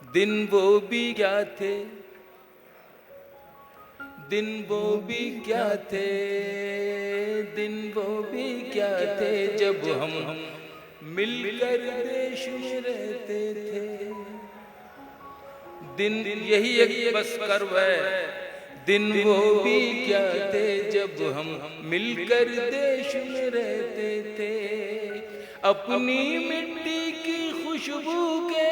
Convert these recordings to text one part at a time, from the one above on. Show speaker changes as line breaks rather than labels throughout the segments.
दिन वो भी क्या थे, दिन वो भी क्या थे, दिन वो भी क्या थे जब हम मिलकर देश में रहते थे। दिन यही एक बस कर्व है। दिन वो भी क्या थे जब हम मिलकर देश में रहते थे। अपनी मिट्टी की खुशबू के,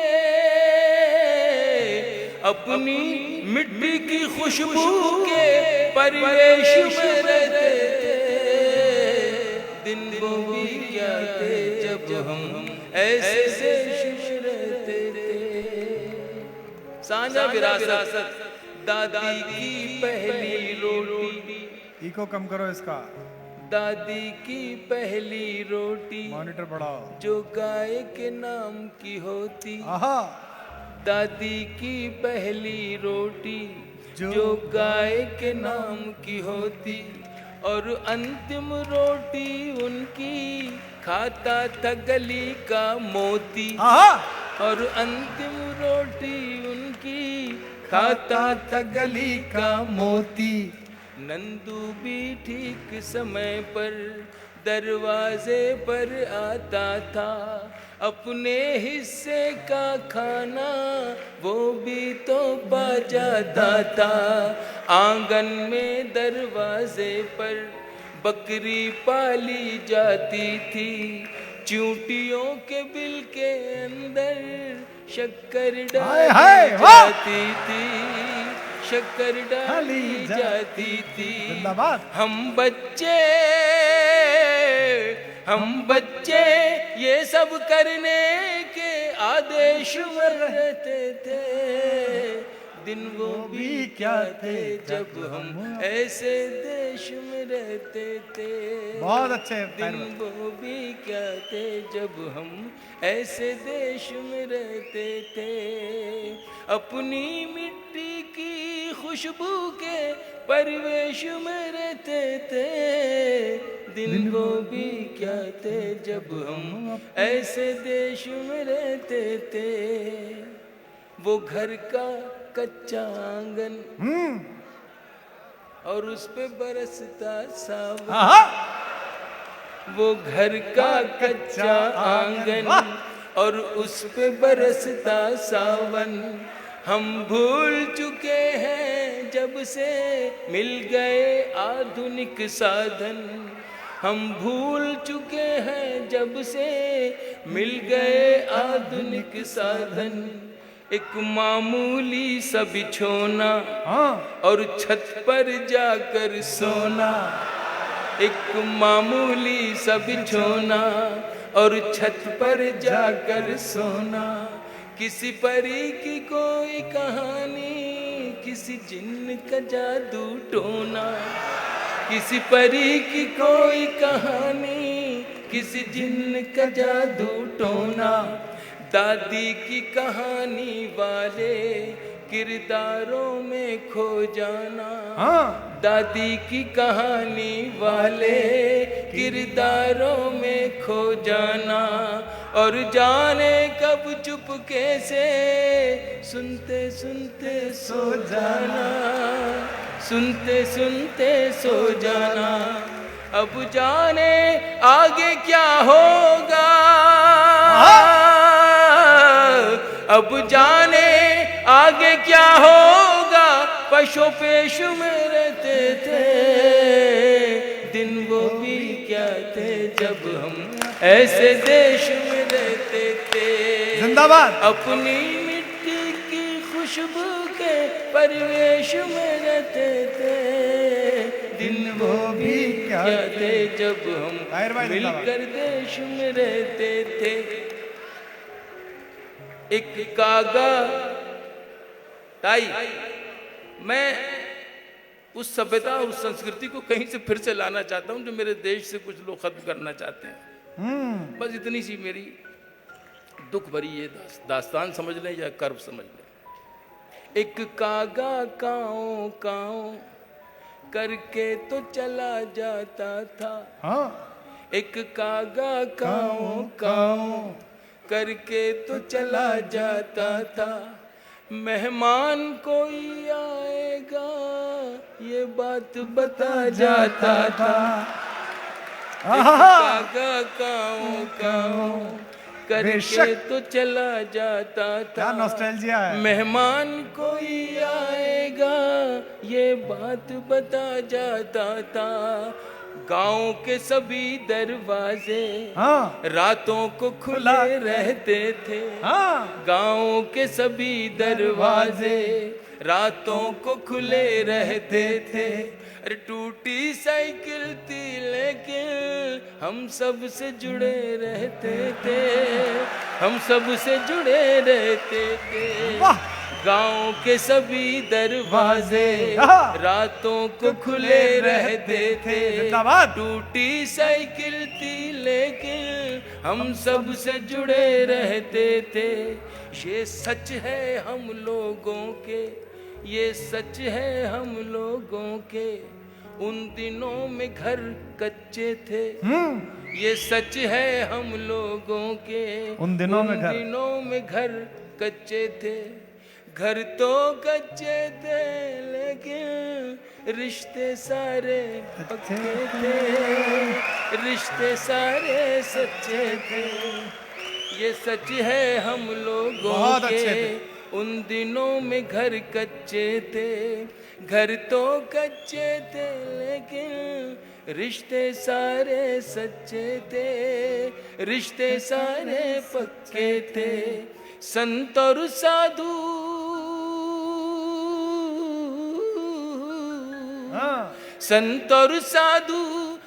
अपनी मिट्टी की खुशबू के परिवेश में रहते थे। दिन वो भी क्या थे जब हम ऐसे देश में रहते थे। साझा विरासत, दादी की पहली रोटी।
इको कम करो इसका।
दादी की पहली रोटी
मॉनिटर बढ़ाओ।
जो गाय के नाम की होती।
आहा।
दादी की पहली रोटी जो गाय के नाम की होती, और अंतिम रोटी उनकी खाता था गली का मोती। और अंतिम रोटी उनकी खाता था गली का मोती। नंदू भी ठीक समय पर दरवाजे पर आता था। अपने हिस्से का खाना वो भी तो पा जाता था। आंगन में दरवाजे पर बकरी पाली जाती थी। चूंटियों के बिल के अंदर शक्कर डाली जाती थी। शक्कर डाली जाती थी। हम बच्चे ये सब करने के आदेश में रहते थे। दिन वो भी क्या थे जब हम ऐसे देश में रहते थे।
बहुत अच्छे।
दिन वो भी क्या थे जब हम ऐसे देश में रहते थे। अपनी मिट्टी की खुशबू के परिवेश में रहते थे। दिन वो भी क्या थे जब हम ऐसे देश में रहते थे। वो घर का कच्चा आंगन और उस पे बरसता सावन। वो घर का कच्चा आंगन और उस पे बरसता सावन। हम भूल चुके हैं जब से मिल गए आधुनिक साधन। हम भूल चुके हैं जब से मिल गए आधुनिक साधन। एक मामूली सा बिछोना और छत पर जाकर सोना। एक मामूली सा बिछोना और छत पर जाकर सोना। किसी परी की कोई कहानी, किसी जिन्न का जादू टोना। किसी परी की कोई कहानी, किसी जिन्न का जादू टोना। दादी की कहानी वाले किरदारों में खो जाना। दादी की कहानी वाले किरदारों में खो जाना। और जाने कब चुपके से सुनते सुनते सो जाना। सुनते सुनते सो जाना। अब जाने आगे क्या होगा। अब जाने आगे क्या होगा। पशु पेश में रहते थे। दिन वो भी क्या थे जब हम ऐसे देश में रहते थे।
जिंदाबाद।
अपनी मिट्टी की खुशबू के परिवेश में रहते थे। दिन वो भी क्या थे जब हम मिलकर देश में रहते थे। एक कागा ताई, मैं उस सभ्यता और उस संस्कृति को कहीं से फिर से लाना चाहता हूं जो मेरे देश से कुछ लोग खत्म करना चाहते हैं। बस इतनी सी मेरी दुख भरी ये दास्तान समझ लें या कर्व समझ लें। एक कागा काओ काओ करके तो चला जाता था। एक कागा काओ काओ करके तो चला जाता था। मेहमान कोई आएगा ये बात बता जाता था। कागा काओ काओ करके
बेशक।
तो चला जाता
क्या
था।
नॉस्टैल्जिया है।
मेहमान कोई आएगा ये बात बता जाता था। गांव के सभी दरवाजे
हाँ
रातों को खुले रहते थे।
हाँ
गांव के सभी दरवाजे रातों को खुले रहते थे। अरे टूटी साइकिल थी लेकिन हम सब से जुड़े रहते थे। हम सब से जुड़े रहते थे।
वाह।
गांव के सभी दरवाजे
हाँ।
रातों को खुले रहते थे।
जिंदाबाद।
टूटी साइकिल थी लेकिन हम सब से जुड़े रहते थे। ये सच है हम लोगों के, ये सच है हम लोगों के। उन दिनों में घर कच्चे थे। ये सच है हम लोगों के।
उन दिनों में घर।
दिनों में घर कच्चे थे। घर तो कच्चे थे लेकिन रिश्ते सारे पक्के थे। रिश्ते सारे सच्चे थे। ये सच है हम लोगों
बहुत अच्छे
के।
थे।
उन दिनों में घर कच्चे थे। घर तो कच्चे थे लेकिन रिश्ते सारे सच्चे थे। रिश्ते सारे पक्के थे। संत और साधु
हाँ।
संत और साधु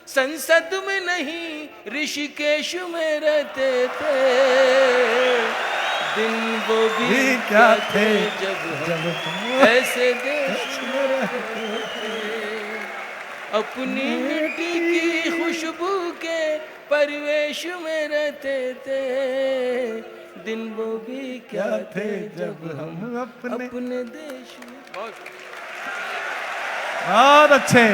संसद में नहीं ऋषिकेश में रहते थे। दिन वो भी क्या थे जब हम ऐसे देश में रहते थे। अपनी मिट्टी की खुशबू के परिवेश में रहते थे। दिन वो भी क्या थे जब हम
अपने
अपने देश में।
बहुत अच्छे।